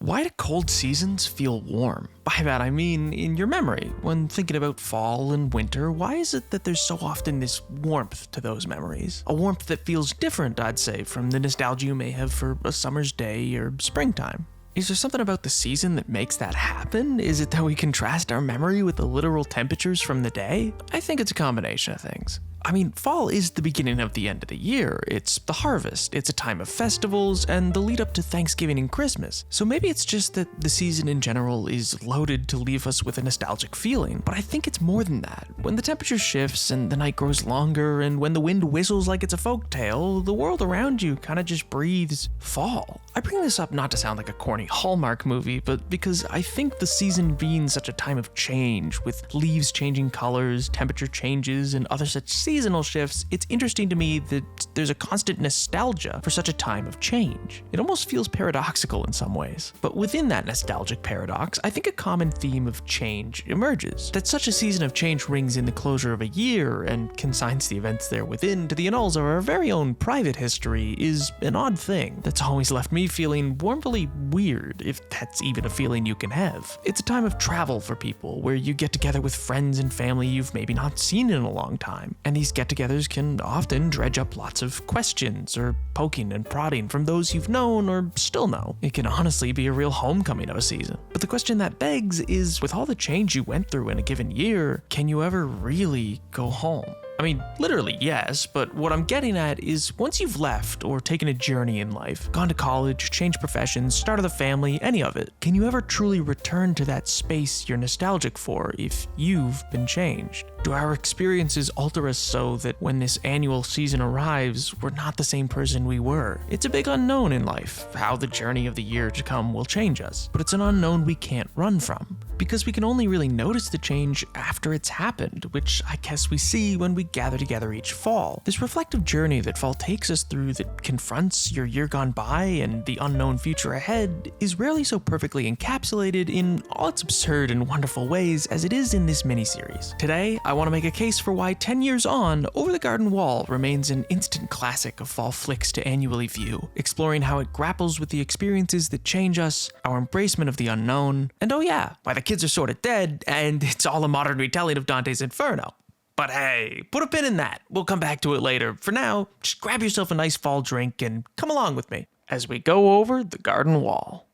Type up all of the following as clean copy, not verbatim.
Why do cold seasons feel warm? By that I mean in your memory. When thinking about fall and winter, why is it that there's so often this warmth to those memories? A warmth that feels different, I'd say, from the nostalgia you may have for a summer's day or springtime. Is there something about the season that makes that happen? Is it that we contrast our memory with the literal temperatures from the day? I think it's a combination of things. I mean, fall is the beginning of the end of the year. It's the harvest. It's a time of festivals and the lead up to Thanksgiving and Christmas. So maybe it's just that the season in general is loaded to leave us with a nostalgic feeling. But I think it's more than that. When the temperature shifts and the night grows longer and when the wind whistles like it's a folktale, the world around you kind of just breathes fall. I bring this up not to sound like a corny Hallmark movie, but because I think the season being such a time of change, with leaves changing colors, temperature changes, and other such seasonal shifts, it's interesting to me that there's a constant nostalgia for such a time of change. It almost feels paradoxical in some ways. But within that nostalgic paradox, I think a common theme of change emerges. That such a season of change rings in the closure of a year and consigns the events there within to the annals of our very own private history is an odd thing that's always left me feeling warmly weird, if that's even a feeling you can have. It's a time of travel for people, where you get together with friends and family you've maybe not seen in a long time, and these get-togethers can often dredge up lots of questions or poking and prodding from those you've known or still know. It can honestly be a real homecoming of a season. But the question that begs is, with all the change you went through in a given year, can you ever really go home? I mean, literally, yes, but what I'm getting at is once you've left or taken a journey in life, gone to college, changed professions, started a family, any of it, can you ever truly return to that space you're nostalgic for if you've been changed? Do our experiences alter us so that when this annual season arrives, we're not the same person we were? It's a big unknown in life, how the journey of the year to come will change us, but it's an unknown we can't run from, because we can only really notice the change after it's happened, which I guess we see when we gather together each fall. This reflective journey that fall takes us through that confronts your year gone by and the unknown future ahead is rarely so perfectly encapsulated in all its absurd and wonderful ways as it is in this miniseries. Today, I want to make a case for why 10 years on, Over the Garden Wall remains an instant classic of fall flicks to annually view, exploring how it grapples with the experiences that change us, our embracement of the unknown, and oh yeah, why the kids are sort of dead, and it's all a modern retelling of Dante's Inferno. But hey, put a pin in that. We'll come back to it later. For now, just grab yourself a nice fall drink and come along with me as we go over the garden wall.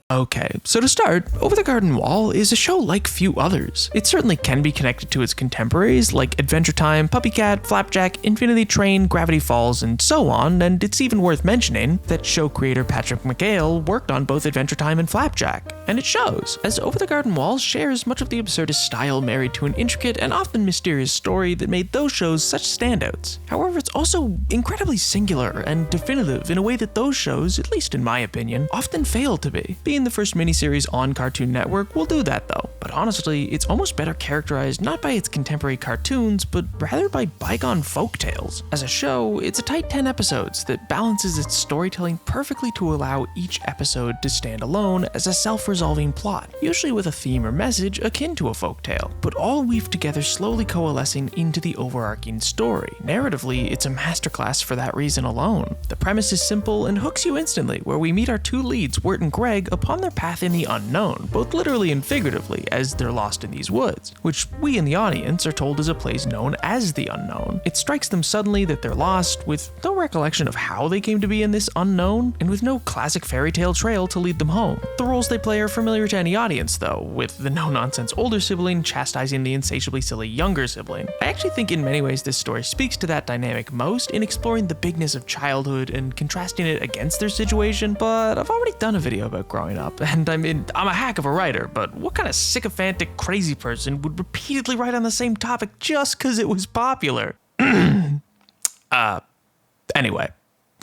Okay, so to start, Over the Garden Wall is a show like few others. It certainly can be connected to its contemporaries like Adventure Time, Puppy Cat, Flapjack, Infinity Train, Gravity Falls, and so on, and it's even worth mentioning that show creator Patrick McHale worked on both Adventure Time and Flapjack. And it shows, as Over the Garden Wall shares much of the absurdist style married to an intricate and often mysterious story that made those shows such standouts. However, it's also incredibly singular and definitive in a way that those shows, at least in my opinion, often fail to be. Being the first miniseries on Cartoon Network will do that though, but honestly, it's almost better characterized not by its contemporary cartoons, but rather by bygone folktales. As a show, it's a tight 10 episodes that balances its storytelling perfectly to allow each episode to stand alone as a self-resolving plot, usually with a theme or message akin to a folktale, but all weaved together slowly coalescing into the overarching story. Narratively, it's a masterclass for that reason alone. The premise is simple and hooks you instantly, where we meet our two leads, Wirt and Greg, upon their path in the unknown, both literally and figuratively, as they're lost in these woods, which we in the audience are told is a place known as the unknown. It strikes them suddenly that they're lost, with no recollection of how they came to be in this unknown, and with no classic fairy tale trail to lead them home. The roles they play are familiar to any audience though, with the no-nonsense older sibling chastising the insatiably silly younger sibling. I actually think in many ways this story speaks to that dynamic most in exploring the bigness of childhood and contrasting it against their situation, but I've already done a video about growing up, and I mean, I'm a hack of a writer, but what kind of sycophantic crazy person would repeatedly write on the same topic just because it was popular? Anyway.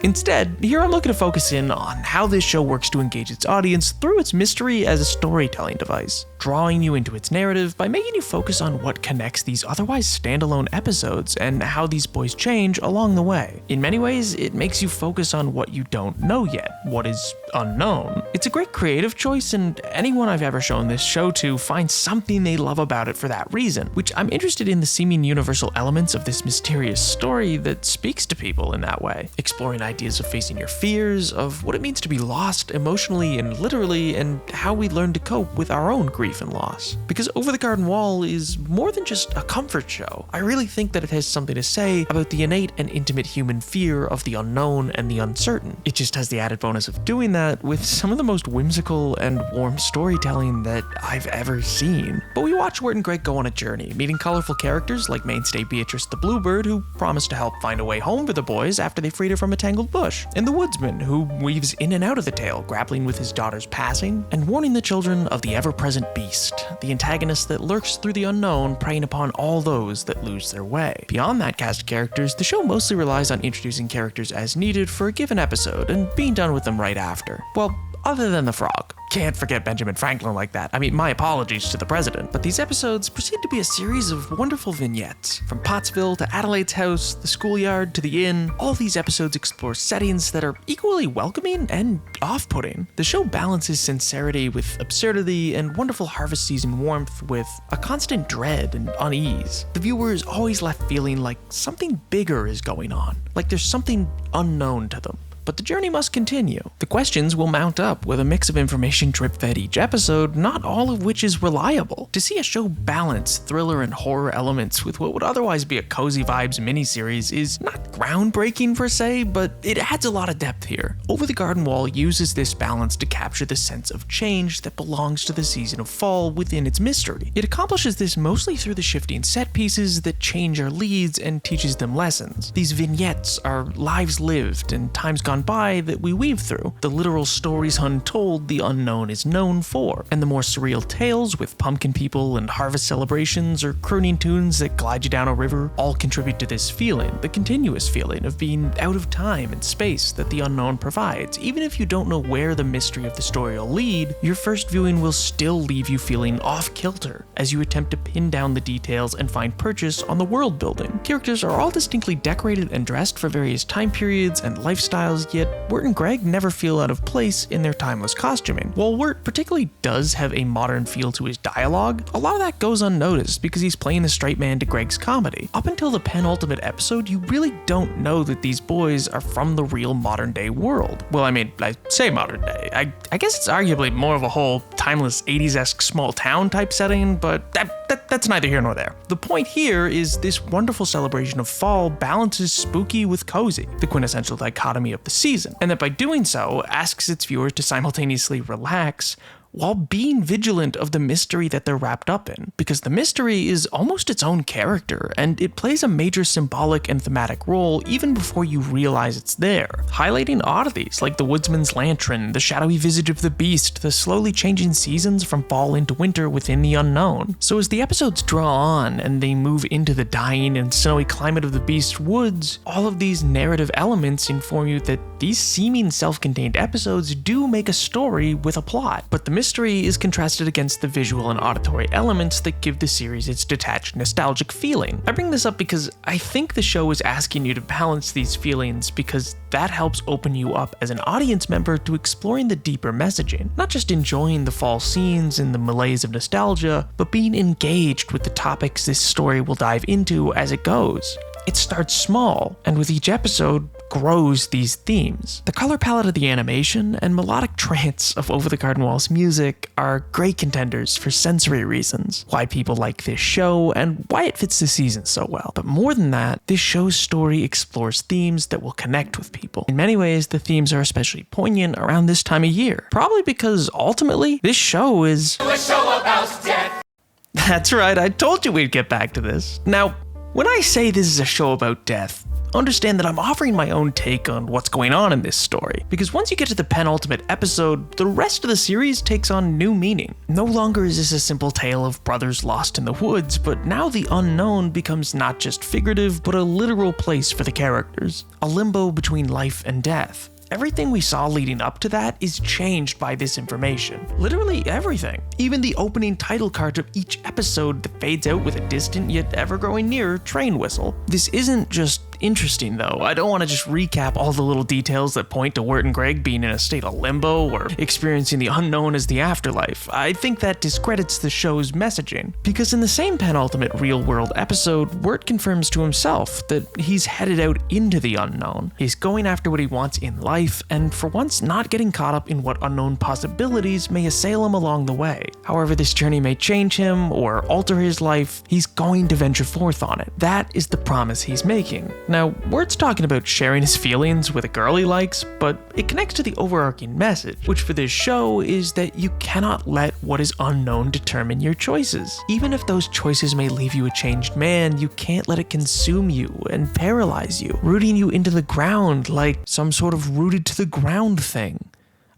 Instead, here I'm looking to focus in on how this show works to engage its audience through its mystery as a storytelling device, drawing you into its narrative by making you focus on what connects these otherwise standalone episodes and how these boys change along the way. In many ways, it makes you focus on what you don't know yet, what is unknown. It's a great creative choice, and anyone I've ever shown this show to finds something they love about it for that reason, which I'm interested in the seeming universal elements of this mysterious story that speaks to people in that way, exploring ideas of facing your fears, of what it means to be lost emotionally and literally, and how we learn to cope with our own grief and loss. Because Over the Garden Wall is more than just a comfort show. I really think that it has something to say about the innate and intimate human fear of the unknown and the uncertain. It just has the added bonus of doing that with some of the most whimsical and warm storytelling that I've ever seen. But we watch Wirt and Greg go on a journey, meeting colorful characters like mainstay Beatrice the Bluebird, who promised to help find a way home for the boys after they freed her from a tangled bush, and the Woodsman, who weaves in and out of the tale, grappling with his daughter's passing, and warning the children of the ever-present beast, the antagonist that lurks through the unknown, preying upon all those that lose their way. Beyond that cast of characters, the show mostly relies on introducing characters as needed for a given episode, and being done with them right after. Well, other than the frog. Can't forget Benjamin Franklin like that. I mean, my apologies to the president. But these episodes proceed to be a series of wonderful vignettes. From Pottsville to Adelaide's house, the schoolyard to the inn, all these episodes explore settings that are equally welcoming and off-putting. The show balances sincerity with absurdity and wonderful harvest season warmth with a constant dread and unease. The viewer is always left feeling like something bigger is going on, like there's something unknown to them. But the journey must continue. The questions will mount up with a mix of information drip-fed each episode, not all of which is reliable. To see a show balance thriller and horror elements with what would otherwise be a cozy vibes miniseries is not groundbreaking per se, but it adds a lot of depth here. Over the Garden Wall uses this balance to capture the sense of change that belongs to the season of fall within its mystery. It accomplishes this mostly through the shifting set pieces that change our leads and teaches them lessons. These vignettes are lives lived and times gone by that we weave through, the literal stories untold the unknown is known for, and the more surreal tales with pumpkin people and harvest celebrations or crooning tunes that glide you down a river all contribute to this feeling, the continuous feeling of being out of time and space that the unknown provides. Even if you don't know where the mystery of the story will lead, your first viewing will still leave you feeling off-kilter as you attempt to pin down the details and find purchase on the world building. Characters are all distinctly decorated and dressed for various time periods and lifestyles, yet Wirt and Greg never feel out of place in their timeless costuming. While Wirt particularly does have a modern feel to his dialogue, a lot of that goes unnoticed because he's playing the straight man to Greg's comedy. Up until the penultimate episode, you really don't know that these boys are from the real modern day world. Well, I mean, I say modern day. I guess it's arguably more of a whole timeless 80s-esque small town type setting, but that's neither here nor there. The point here is this wonderful celebration of fall balances spooky with cozy, the quintessential dichotomy of the season, and that by doing so asks its viewers to simultaneously relax while being vigilant of the mystery that they're wrapped up in, because the mystery is almost its own character, and it plays a major symbolic and thematic role even before you realize it's there, highlighting oddities like the woodsman's lantern, the shadowy visage of the beast, the slowly changing seasons from fall into winter within the unknown. So as the episodes draw on and they move into the dying and snowy climate of the beast's woods, all of these narrative elements inform you that these seeming self-contained episodes do make a story with a plot, but the mystery is contrasted against the visual and auditory elements that give the series its detached, nostalgic feeling. I bring this up because I think the show is asking you to balance these feelings because that helps open you up as an audience member to exploring the deeper messaging, not just enjoying the fall scenes and the malaise of nostalgia, but being engaged with the topics this story will dive into as it goes. It starts small, and with each episode, grows these themes. The color palette of the animation and melodic trance of Over the Garden Wall's music are great contenders for sensory reasons, why people like this show and why it fits the season so well. But more than that, this show's story explores themes that will connect with people. In many ways, the themes are especially poignant around this time of year, probably because ultimately, this show is a show about death. That's right, I told you we'd get back to this. Now, when I say this is a show about death, understand that I'm offering my own take on what's going on in this story, because once you get to the penultimate episode, the rest of the series takes on new meaning. No longer is this a simple tale of brothers lost in the woods, but now the unknown becomes not just figurative, but a literal place for the characters, a limbo between life and death. Everything we saw leading up to that is changed by this information. Literally everything. Even the opening title card of each episode that fades out with a distant yet ever-growing nearer train whistle. This isn't just interesting though. I don't want to just recap all the little details that point to Wirt and Greg being in a state of limbo or experiencing the unknown as the afterlife. I think that discredits the show's messaging. Because in the same penultimate real-world episode, Wirt confirms to himself that he's headed out into the unknown. He's going after what he wants in life, and for once not getting caught up in what unknown possibilities may assail him along the way. However this journey may change him or alter his life, he's going to venture forth on it. That is the promise he's making. Now, Wirt's talking about sharing his feelings with a girl he likes, but it connects to the overarching message, which for this show is that you cannot let what is unknown determine your choices. Even if those choices may leave you a changed man, you can't let it consume you and paralyze you, rooting you into the ground like some sort of rooted to the ground thing.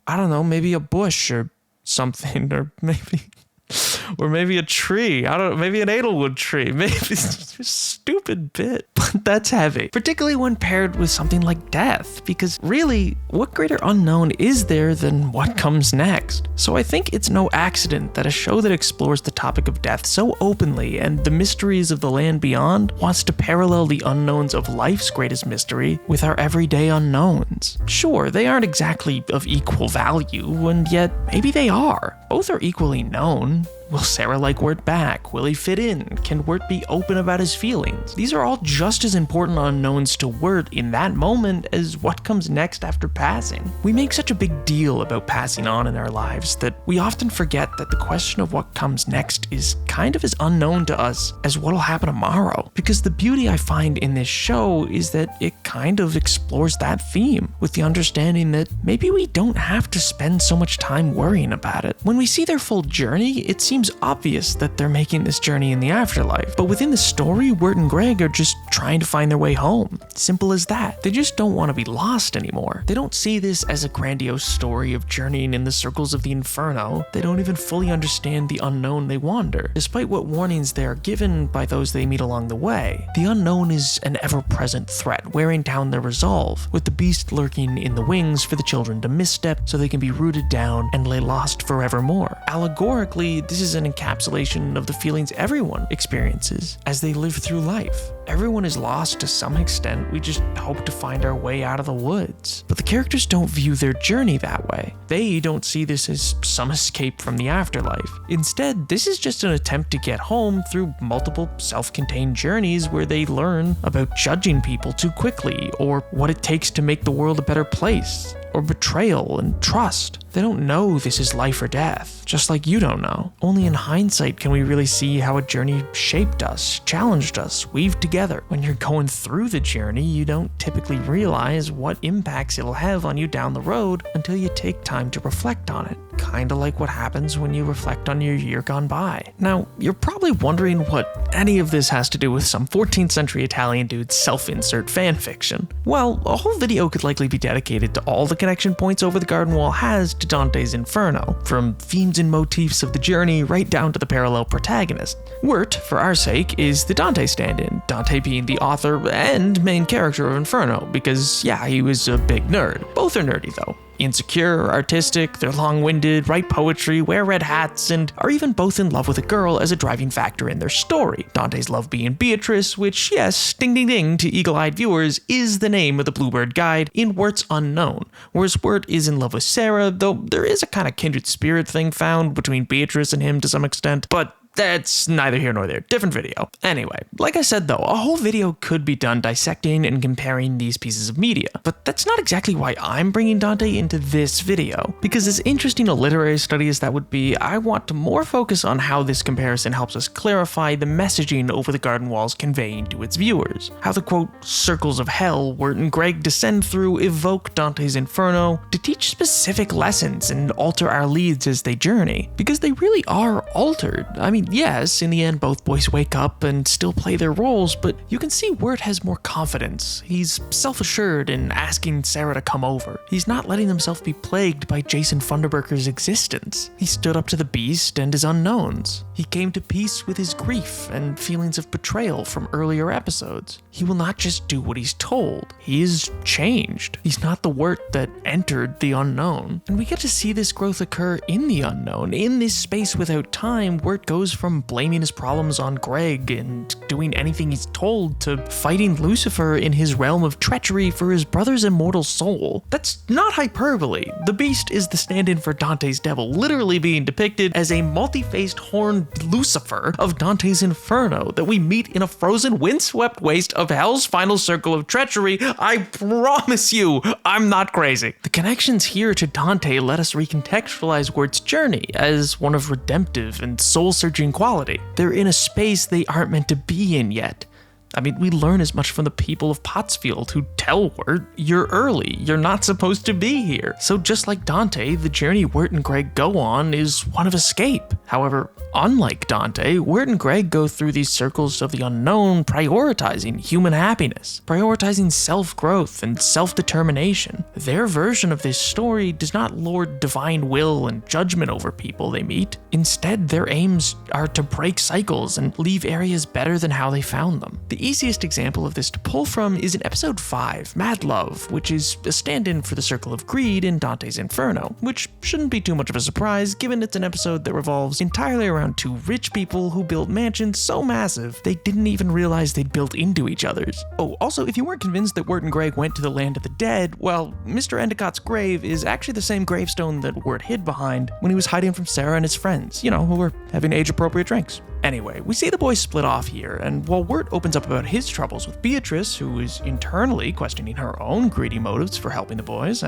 I don't know, maybe a bush or something, or maybe a tree. I don't know, maybe an Edelwood tree. Maybe it's a stupid bit. But that's heavy. Particularly when paired with something like death. Because really, what greater unknown is there than what comes next? So I think it's no accident that a show that explores the topic of death so openly and the mysteries of the land beyond wants to parallel the unknowns of life's greatest mystery with our everyday unknowns. Sure, they aren't exactly of equal value, and yet maybe they are. Both are equally known. Will Sarah like Wirt back? Will he fit in? Can Wirt be open about his feelings? These are all just as important unknowns to Wirt in that moment as what comes next after passing. We make such a big deal about passing on in our lives that we often forget that the question of what comes next is kind of as unknown to us as what'll happen tomorrow. Because the beauty I find in this show is that it kind of explores that theme with the understanding that maybe we don't have to spend so much time worrying about it. When we see their full journey, it seems obvious that they're making this journey in the afterlife, but within the story, Wirt and Greg are just trying to find their way home. Simple as that. They just don't want to be lost anymore. They don't see this as a grandiose story of journeying in the circles of the Inferno. They don't even fully understand the unknown they wander, despite what warnings they are given by those they meet along the way. The unknown is an ever-present threat, wearing down their resolve, with the beast lurking in the wings for the children to misstep so they can be rooted down and lay lost forevermore. Allegorically, this is an encapsulation of the feelings everyone experiences as they live through life. Everyone is lost to some extent. We just hope to find our way out of the woods. But the characters don't view their journey that way. They don't see this as some escape from the afterlife. Instead, this is just an attempt to get home through multiple self-contained journeys where they learn about judging people too quickly, or what it takes to make the world a better place, or betrayal and trust. They don't know this is life or death, just like you don't know. Only in hindsight can we really see how a journey shaped us, challenged us, weaved together. When you're going through the journey, you don't typically realize what impacts it'll have on you down the road until you take time to reflect on it. Kinda like what happens when you reflect on your year gone by. Now, you're probably wondering what any of this has to do with some 14th century Italian dude's self-insert fanfiction. Well, a whole video could likely be dedicated to all the connection points Over the Garden Wall has to Dante's Inferno, from themes and motifs of the journey right down to the parallel protagonist. Wirt, for our sake, is the Dante stand-in, Dante being the author and main character of Inferno, because yeah, he was a big nerd. Both are nerdy though. Insecure, artistic, they're long-winded, write poetry, wear red hats, and are even both in love with a girl as a driving factor in their story. Dante's love being Beatrice, which, yes, ding ding ding to eagle-eyed viewers, is the name of the Bluebird Guide in Wirt's Unknown, whereas Wirt is in love with Sarah, though there is a kind of kindred spirit thing found between Beatrice and him to some extent, but that's neither here nor there. Different video. Anyway, like I said though, a whole video could be done dissecting and comparing these pieces of media. But that's not exactly why I'm bringing Dante into this video. Because as interesting a literary study as that would be, I want to more focus on how this comparison helps us clarify the messaging Over the Garden Wall's conveying to its viewers. How the quote, circles of hell Wirt and Greg descend through evoke Dante's Inferno to teach specific lessons and alter our leads as they journey. Because they really are altered. I mean, mean, yes, in the end both boys wake up and still play their roles, but you can see Wirt has more confidence. He's self-assured in asking Sarah to come over. He's not letting himself be plagued by Jason Funderburker's existence. He stood up to the beast and his unknowns. He came to peace with his grief and feelings of betrayal from earlier episodes. He will not just do what he's told. He is changed. He's not the Wirt that entered the unknown. And we get to see this growth occur in the unknown. In this space without time, Wirt goes from blaming his problems on Greg and doing anything he's told to fighting Lucifer in his realm of treachery for his brother's immortal soul. That's not hyperbole. The beast is the stand-in for Dante's devil, literally being depicted as a multi-faced horned Lucifer of Dante's Inferno that we meet in a frozen, windswept waste of hell's final circle of treachery. I promise you, I'm not crazy. The connections here to Dante let us recontextualize Wirt's journey as one of redemptive and soul-searching quality. They're in a space they aren't meant to be in yet. I mean, we learn as much from the people of Pottsfield who tell Wirt, you're early, you're not supposed to be here. So just like Dante, the journey Wirt and Greg go on is one of escape. However, unlike Dante, Wirt and Greg go through these circles of the unknown, prioritizing human happiness, prioritizing self-growth and self-determination. Their version of this story does not lord divine will and judgment over people they meet. Instead, their aims are to break cycles and leave areas better than how they found them. The easiest example of this to pull from is in episode 5, Mad Love, which is a stand-in for the Circle of Greed in Dante's Inferno, which shouldn't be too much of a surprise given it's an episode that revolves entirely around two rich people who built mansions so massive they didn't even realize they'd built into each other's. Oh, also, if you weren't convinced that Wirt and Greg went to the land of the dead, well, Mr. Endicott's grave is actually the same gravestone that Wirt hid behind when he was hiding from Sarah and his friends, who were having age-appropriate drinks. Anyway, we see the boys split off here, and while Wirt opens up about his troubles with Beatrice, who is internally questioning her own greedy motives for helping the boys,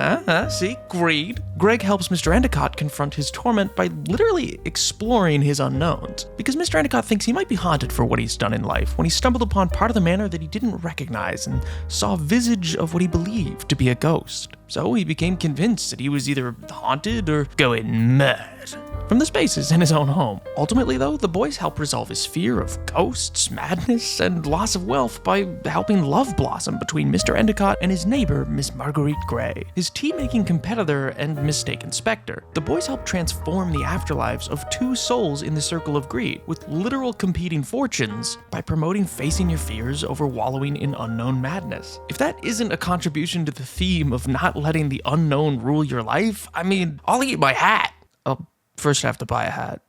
see, greed, Greg helps Mr. Endicott confront his torment by literally exploring his unknowns, because Mr. Endicott thinks he might be haunted for what he's done in life when he stumbled upon part of the manor that he didn't recognize and saw a visage of what he believed to be a ghost. So he became convinced that he was either haunted or going mad from the spaces in his own home. Ultimately, though, the boys help resolve his fear of ghosts, madness, and loss of wealth by helping love blossom between Mr. Endicott and his neighbor, Miss Marguerite Gray, his tea-making competitor and mistaken specter. The boys help transform the afterlives of two souls in the Circle of Greed, with literal competing fortunes, by promoting facing your fears over wallowing in unknown madness. If that isn't a contribution to the theme of not letting the unknown rule your life, I mean, I'll eat my hat. First I have to buy a hat.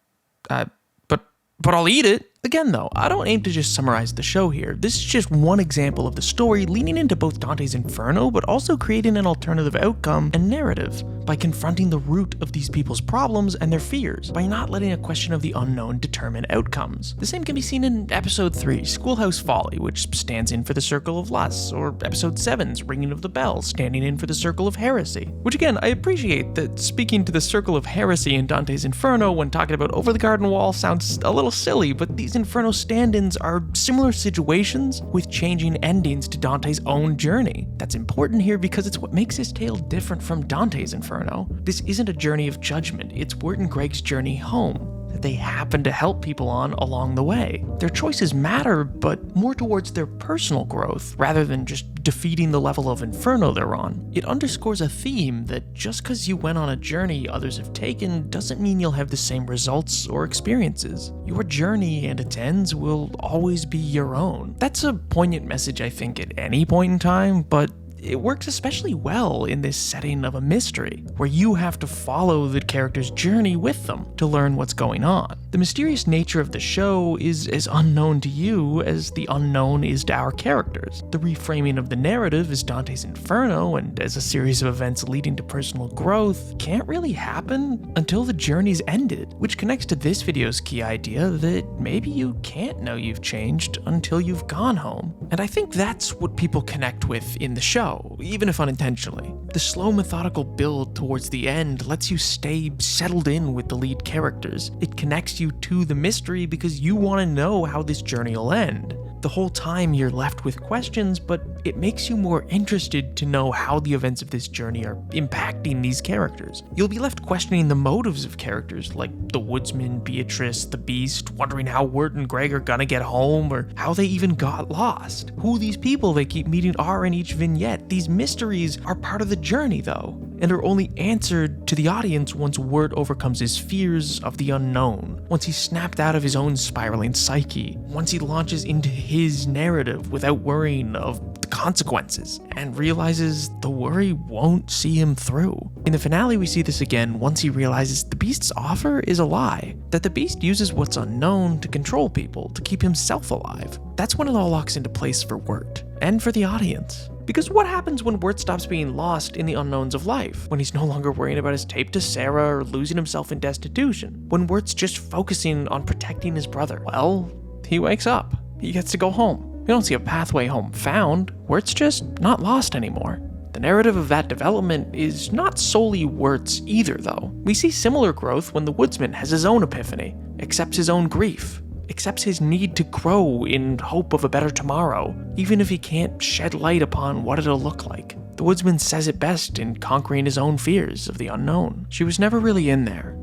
But I'll eat it. Again, though, I don't aim to just summarize the show here. This is just one example of the story leaning into both Dante's Inferno, but also creating an alternative outcome and narrative by confronting the root of these people's problems and their fears, by not letting a question of the unknown determine outcomes. The same can be seen in episode 3, Schoolhouse Folly, which stands in for the Circle of Lusts, or episode 7's Ringing of the Bell, standing in for the Circle of Heresy. Which again, I appreciate that speaking to the Circle of Heresy in Dante's Inferno when talking about Over the Garden Wall sounds a little silly, but these Inferno stand-ins are similar situations with changing endings to Dante's own journey. That's important here because it's what makes his tale different from Dante's Inferno. This isn't a journey of judgment, it's Wirt and Greg's journey home that they happen to help people on along the way. Their choices matter, but more towards their personal growth rather than just defeating the level of Inferno they're on. It underscores a theme that just because you went on a journey others have taken doesn't mean you'll have the same results or experiences. Your journey and its ends will always be your own. That's a poignant message, I think, at any point in time, but it works especially well in this setting of a mystery, where you have to follow the character's journey with them to learn what's going on. The mysterious nature of the show is as unknown to you as the unknown is to our characters. The reframing of the narrative as Dante's Inferno and as a series of events leading to personal growth can't really happen until the journey's ended, which connects to this video's key idea that maybe you can't know you've changed until you've gone home. And I think that's what people connect with in the show, even if unintentionally. The slow, methodical build towards the end lets you stay settled in with the lead characters. It connects you to the mystery because you want to know how this journey will end. The whole time you're left with questions, but it makes you more interested to know how the events of this journey are impacting these characters. You'll be left questioning the motives of characters like the woodsman, Beatrice, the beast, wondering how Wirt and Greg are gonna get home, or how they even got lost. Who these people they keep meeting are in each vignette. These mysteries are part of the journey though, and are only answered to the audience once Wirt overcomes his fears of the unknown, once he's snapped out of his own spiraling psyche, once he launches into his narrative without worrying of the consequences, and realizes the worry won't see him through. In the finale, we see this again once he realizes the beast's offer is a lie, that the beast uses what's unknown to control people, to keep himself alive. That's when it all locks into place for Wirt, and for the audience. Because what happens when Wirt stops being lost in the unknowns of life? When he's no longer worrying about his tape to Sarah or losing himself in destitution? When Wirt's just focusing on protecting his brother? Well, he wakes up. He gets to go home. We don't see a pathway home found. Wirt's just not lost anymore. The narrative of that development is not solely Wirt's either, though. We see similar growth when the woodsman has his own epiphany, accepts his own grief, accepts his need to grow in hope of a better tomorrow, even if he can't shed light upon what it'll look like. The woodsman says it best in conquering his own fears of the unknown. She was never really in there,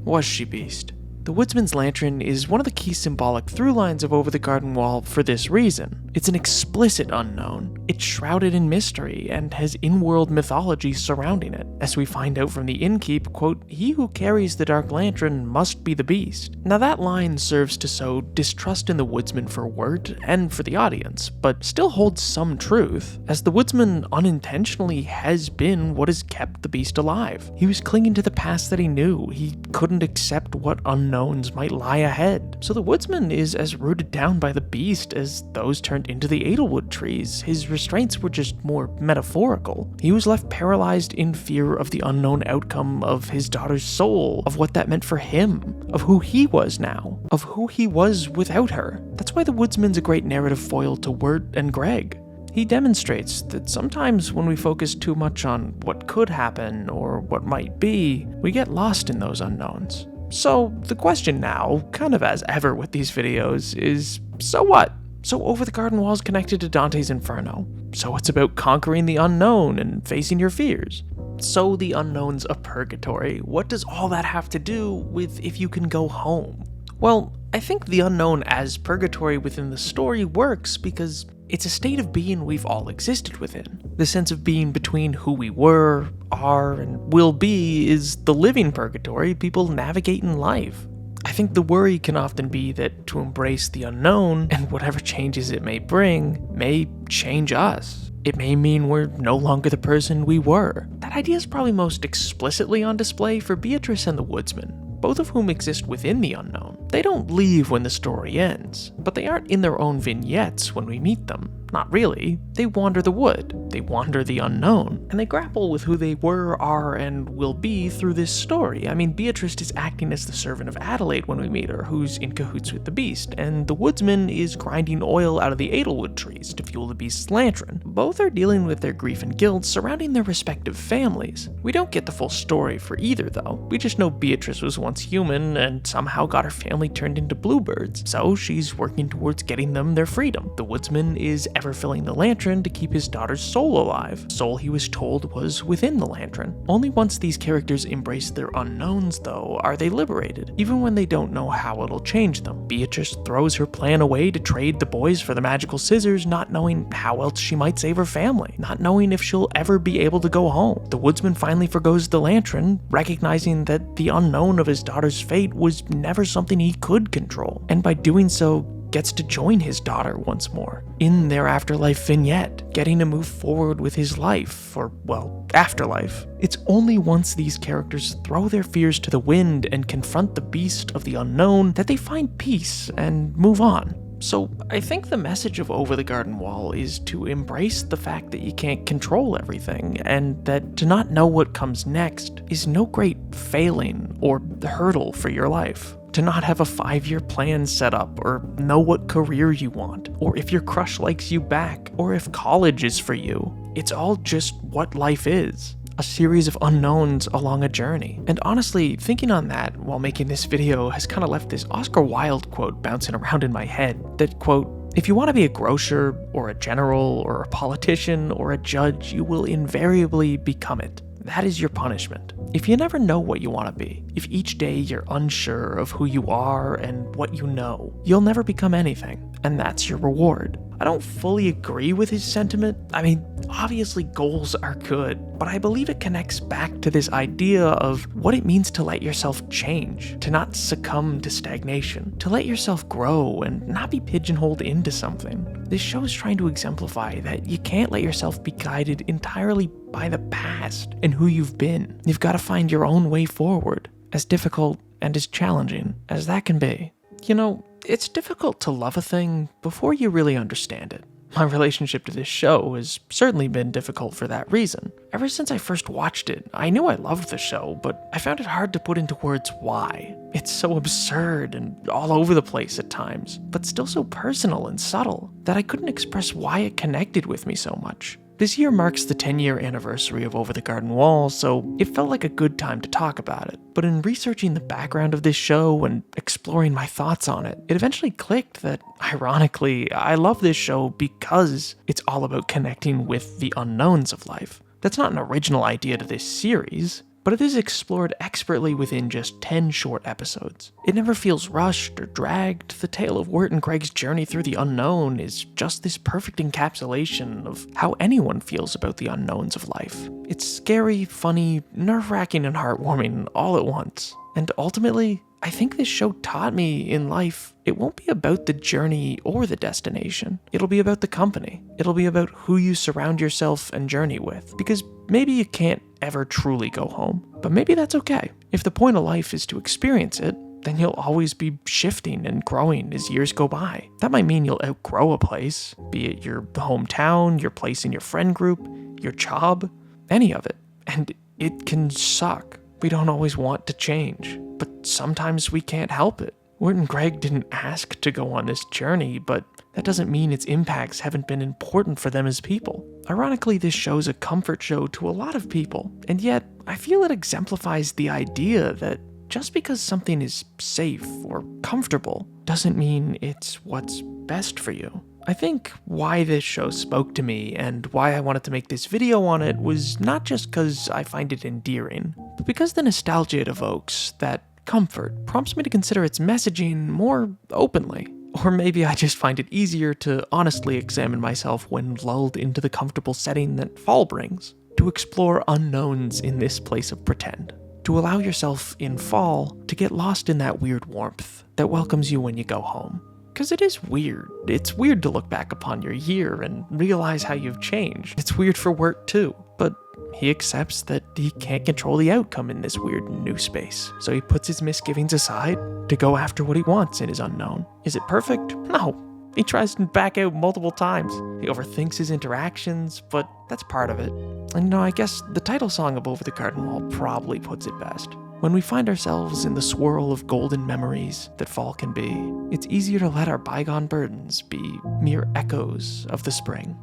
was she, Beast? The woodsman's lantern is one of the key symbolic through lines of Over the Garden Wall for this reason. It's an explicit unknown. It's shrouded in mystery and has in-world mythology surrounding it. As we find out from the innkeep, quote, "He who carries the dark lantern must be the beast." Now that line serves to sow distrust in the woodsman for Wirt and for the audience, but still holds some truth, as the woodsman unintentionally has been what has kept the beast alive. He was clinging to the past that he knew. He couldn't accept what unknowns might lie ahead. So the woodsman is as rooted down by the beast as those turned into the Edelwood trees. His restraints were just more metaphorical. He was left paralyzed in fear of the unknown outcome of his daughter's soul, of what that meant for him, of who he was now, of who he was without her. That's why the woodsman's a great narrative foil to Wirt and Greg. He demonstrates that sometimes when we focus too much on what could happen or what might be, we get lost in those unknowns. So the question now, kind of as ever with these videos, is so what? So Over the Garden Wall is connected to Dante's Inferno. So it's about conquering the unknown and facing your fears. So the unknown's a purgatory. What does all that have to do with if you can go home? Well, I think the unknown as purgatory within the story works because it's a state of being we've all existed within. The sense of being between who we were, are, and will be is the living purgatory people navigate in life. I think the worry can often be that to embrace the unknown, and whatever changes it may bring, may change us. It may mean we're no longer the person we were. That idea is probably most explicitly on display for Beatrice and the woodsman, both of whom exist within the unknown. They don't leave when the story ends, but they aren't in their own vignettes when we meet them. Not really. They wander the wood, they wander the unknown, and they grapple with who they were, are, and will be through this story. I mean, Beatrice is acting as the servant of Adelaide when we meet her, who's in cahoots with the beast, and the woodsman is grinding oil out of the Edelwood trees to fuel the beast's lantern. Both are dealing with their grief and guilt surrounding their respective families. We don't get the full story for either, though. We just know Beatrice was once human and somehow got her family turned into bluebirds, so she's working towards getting them their freedom. The woodsman is ever filling the lantern to keep his daughter's soul alive, soul he was told was within the lantern. Only once these characters embrace their unknowns, though, are they liberated, even when they don't know how it'll change them. Beatrice throws her plan away to trade the boys for the magical scissors, not knowing how else she might save her family, not knowing if she'll ever be able to go home. The woodsman finally forgoes the lantern, recognizing that the unknown of his daughter's fate was never something he could control, and by doing so, gets to join his daughter once more in their afterlife vignette, getting to move forward with his life, or, well, afterlife. It's only once these characters throw their fears to the wind and confront the beast of the unknown that they find peace and move on. So I think the message of Over the Garden Wall is to embrace the fact that you can't control everything, and that to not know what comes next is no great failing or hurdle for your life. To not have a 5-year plan set up, or know what career you want, or if your crush likes you back, or if college is for you. It's all just what life is. A series of unknowns along a journey. And honestly, thinking on that while making this video has kind of left this Oscar Wilde quote bouncing around in my head. That quote, If you want to be a grocer, or a general, or a politician, or a judge, you will invariably become it. That is your punishment. If you never know what you want to be, if each day you're unsure of who you are and what you know, you'll never become anything, and that's your reward. I don't fully agree with his sentiment. I mean, obviously goals are good, but I believe it connects back to this idea of what it means to let yourself change, to not succumb to stagnation, to let yourself grow and not be pigeonholed into something. This show is trying to exemplify that you can't let yourself be guided entirely by the past and who you've been. You've got to find your own way forward, as difficult and as challenging as that can be. You know, it's difficult to love a thing before you really understand it. My relationship to this show has certainly been difficult for that reason. Ever since I first watched it, I knew I loved the show, but I found it hard to put into words why. It's so absurd and all over the place at times, but still so personal and subtle that I couldn't express why it connected with me so much. This year marks the 10-year anniversary of Over the Garden Wall, so it felt like a good time to talk about it. But in researching the background of this show and exploring my thoughts on it, it eventually clicked that, ironically, I love this show because it's all about connecting with the unknowns of life. That's not an original idea to this series, but it is explored expertly within just 10 short episodes. It never feels rushed or dragged. The tale of Wirt and Greg's journey through the unknown is just this perfect encapsulation of how anyone feels about the unknowns of life. It's scary, funny, nerve-wracking, and heartwarming all at once. And ultimately, I think this show taught me in life, it won't be about the journey or the destination. It'll be about the company. It'll be about who you surround yourself and journey with. Because maybe you can't ever truly go home, but maybe that's okay. If the point of life is to experience it, then you'll always be shifting and growing as years go by. That might mean you'll outgrow a place, be it your hometown, your place in your friend group, your job, any of it. And it can suck. We don't always want to change, but sometimes we can't help it. Wirt and Greg didn't ask to go on this journey, but that doesn't mean its impacts haven't been important for them as people. Ironically, this show's a comfort show to a lot of people, and yet I feel it exemplifies the idea that just because something is safe or comfortable doesn't mean it's what's best for you. I think why this show spoke to me and why I wanted to make this video on it was not just because I find it endearing, but because the nostalgia it evokes, that comfort, prompts me to consider its messaging more openly. Or maybe I just find it easier to honestly examine myself when lulled into the comfortable setting that fall brings, to explore unknowns in this place of pretend, to allow yourself in fall to get lost in that weird warmth that welcomes you when you go home. Because it is weird. It's weird to look back upon your year and realize how you've changed. It's weird for Wirt too, but he accepts that he can't control the outcome in this weird new space. So he puts his misgivings aside to go after what he wants in his unknown. Is it perfect? No. He tries to back out multiple times. He overthinks his interactions, but that's part of it. And I guess the title song of Over the Garden Wall probably puts it best. When we find ourselves in the swirl of golden memories that fall can be, it's easier to let our bygone burdens be mere echoes of the spring.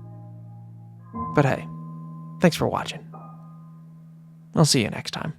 But hey, thanks for watching. I'll see you next time.